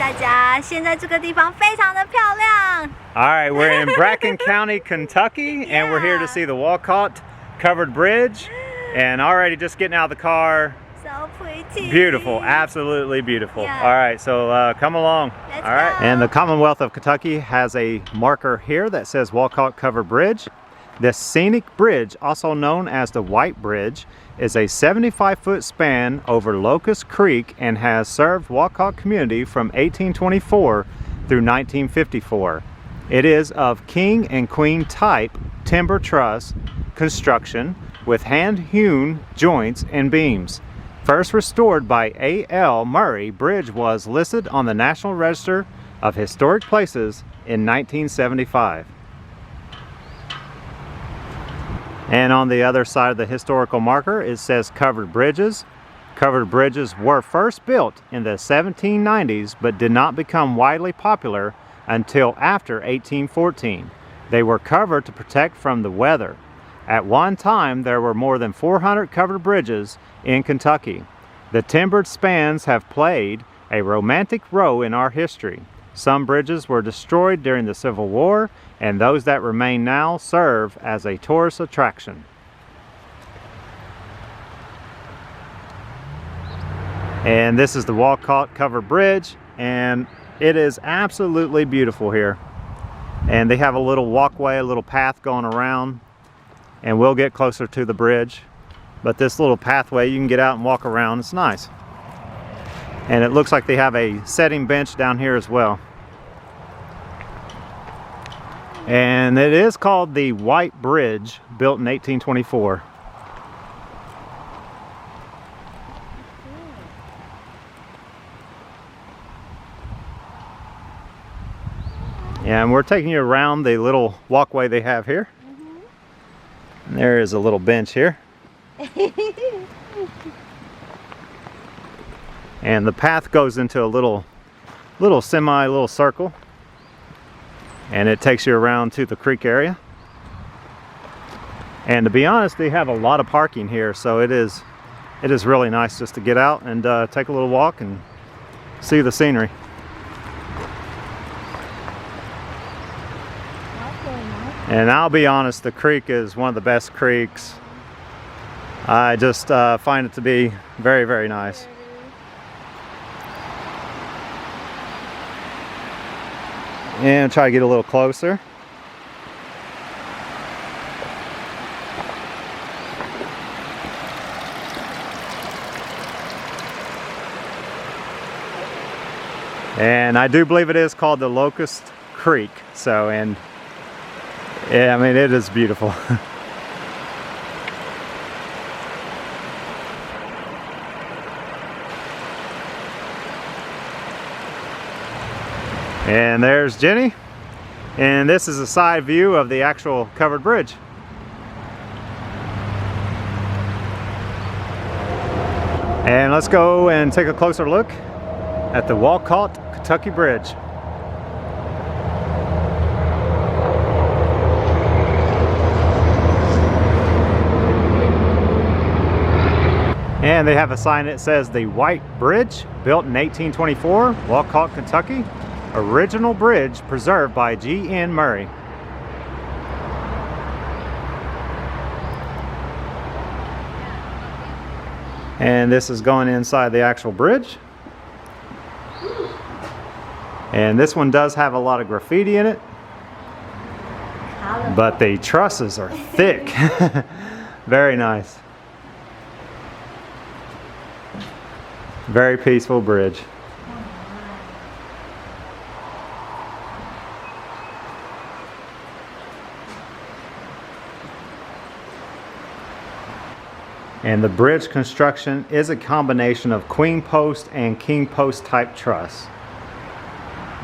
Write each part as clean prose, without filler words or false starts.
大家，现在这个地方非常的漂亮。All right, we're in Bracken County, Kentucky, and we're here to see the Walcott Covered Bridge. And already just getting out of the car. So pretty. Beautiful, absolutely beautiful. Yeah. All right, so come along. Let's All right, go. and the Commonwealth of Kentucky has a marker here that says Walcott Covered Bridge. This scenic bridge, also known as the White Bridge, is a 75-foot span over Locust Creek and has served Walcott community from 1824 through 1954. It is of king and queen type timber truss construction with hand-hewn joints and beams. First restored by A.L. Murray, bridge was listed on the National Register of Historic Places in 1975. And on the other side of the historical marker, it says covered bridges. Covered bridges were first built in the 1790s, but did not become widely popular until after 1814. They were covered to protect from the weather. At one time, there were more than 400 covered bridges in Kentucky. The timbered spans have played a romantic role in our history. Some bridges were destroyed during the Civil War, and those that remain now serve as a tourist attraction. And this is the Walcott Covered Bridge, and it is absolutely beautiful here. And they have a little walkway, a little path going around, and we'll get closer to the bridge. But this little pathway, you can get out and walk around. It's nice. And it looks like they have a setting bench down here as well. And it is called the White Bridge, built in 1824. And we're taking you around the little walkway they have here. And there is a little bench here. And the path goes into a little circle, and it takes you around to the creek area. And to be honest, they have a lot of parking here, so it is really nice just to get out and take a little walk and see the scenery. And I'll be honest, the creek is one of the best creeks. I just find it to be very, very nice. And try to get a little closer. And I do believe it is called the Locust Creek. So, and yeah, I mean, it is beautiful. And there's Jenny, and this is a side view of the actual covered bridge. And let's go and take a closer look at the Walcott Kentucky Bridge. And they have a sign that says the White Bridge, built in 1824, Walcott, Kentucky. Original bridge preserved by G.N. Murray. And this is going inside the actual bridge. And this one does have a lot of graffiti in it, but the trusses are thick. Very nice. Very peaceful bridge. And the bridge construction is a combination of queen post and king post type truss.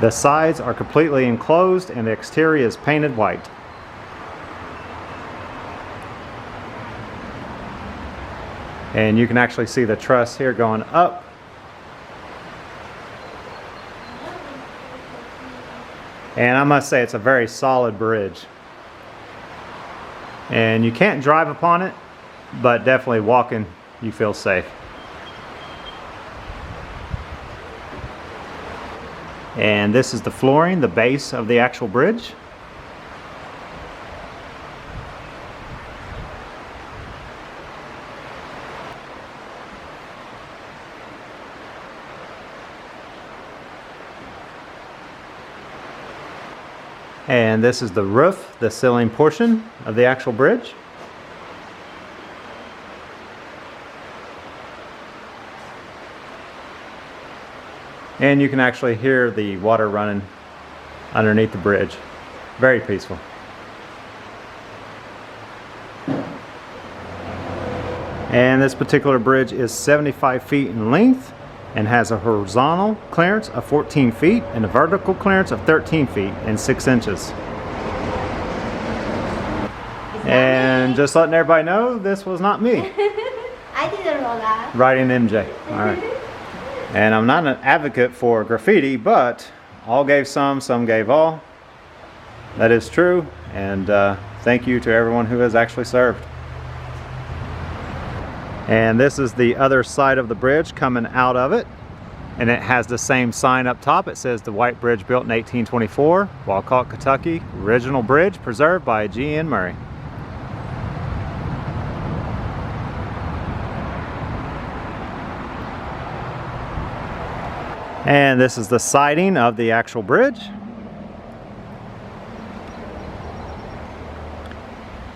The sides are completely enclosed and the exterior is painted white. And you can actually see the truss here going up. And I must say, it's a very solid bridge. And you can't drive upon it, but definitely walking, you feel safe. And this is the flooring, the base of the actual bridge. And this is the roof, the ceiling portion of the actual bridge. And you can actually hear the water running underneath the bridge. Very peaceful. And this particular bridge is 75 feet in length and has a horizontal clearance of 14 feet and a vertical clearance of 13 feet and 6 inches. And just letting everybody know, this was not me. I didn't know that. Writing MJ. All right. And I'm not an advocate for graffiti, but all gave some gave all. That is true. And thank you to everyone who has actually served. And this is the other side of the bridge coming out of it. And it has the same sign up top. It says the White Bridge built in 1824, Walcott, Kentucky. Original bridge preserved by G.N. Murray. And this is the siding of the actual bridge.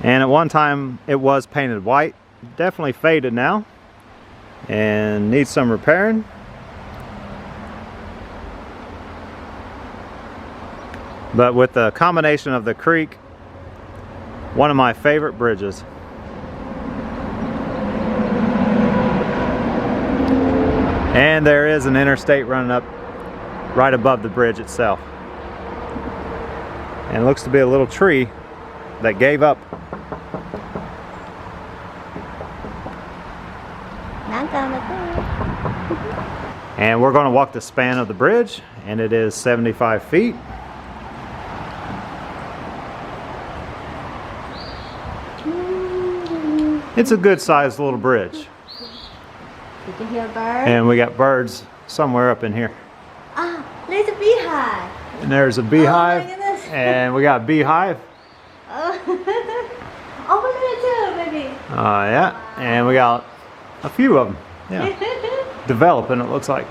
And at one time it was painted white. Definitely faded now and needs some repairing. But with the combination of the creek, one of my favorite bridges. And there is an interstate running up right above the bridge itself. And it looks to be a little tree that gave up. And we're going to walk the span of the bridge, and it is 75 feet. It's a good sized little bridge. Did you hear a bird? And we got birds somewhere up in here. Ah, there's a beehive. And there's a beehive. Oh my goodness. And we got a beehive. Over there too, baby. Yeah, and we got a few of them. Yeah. Developing, it looks like.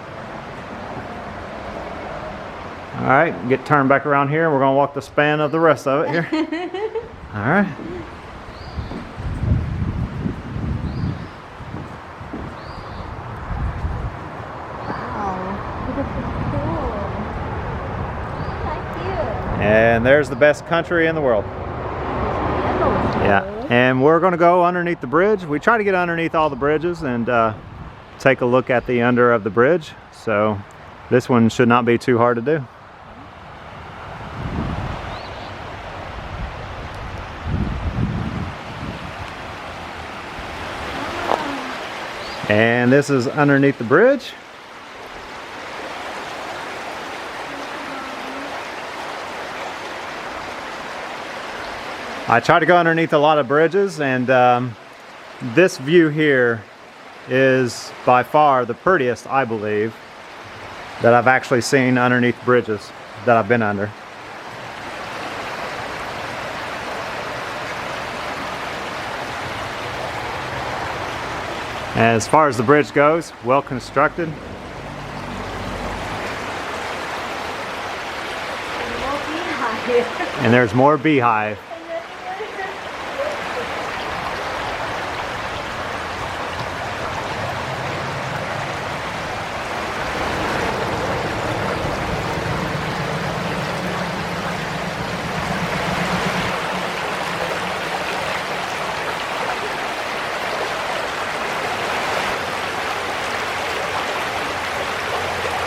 All right, get turned back around here. We're going to walk the span of the rest of it here. All right. And there's the best country in the world. Yeah, and we're going to go underneath the bridge. We try to get underneath all the bridges and take a look at the under of the bridge. So this one should not be too hard to do. And this is underneath the bridge. I try to go underneath a lot of bridges, and this view here is by far the prettiest, I believe, that I've actually seen underneath bridges that I've been under. As far as the bridge goes, well constructed. And there's more beehive.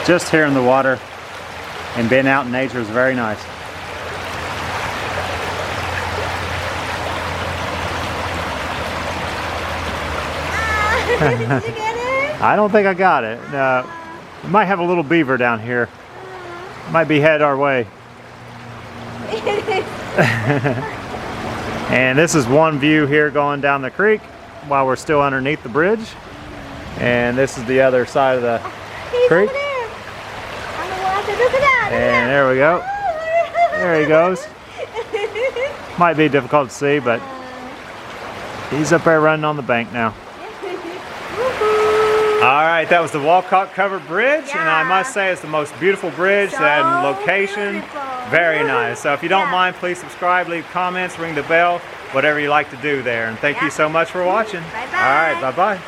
Just hearing the water and being out in nature is very nice. Did you get it? I don't think I got it. We might have a little beaver down here. Might be headed our way. And this is one view here going down the creek while we're still underneath the bridge. And this is the other side of the He's creek. over there. On the water. Look at that. And there we go. There he goes. Might be difficult to see, but he's up there running on the bank now. All right, that was the Walcott Covered Bridge, and I must say it's the most beautiful bridge and location. Beautiful. Very nice. So if you don't mind, please subscribe, leave comments, ring the bell, whatever you like to do there. And thank you so much for watching. Bye-bye. All right, bye-bye.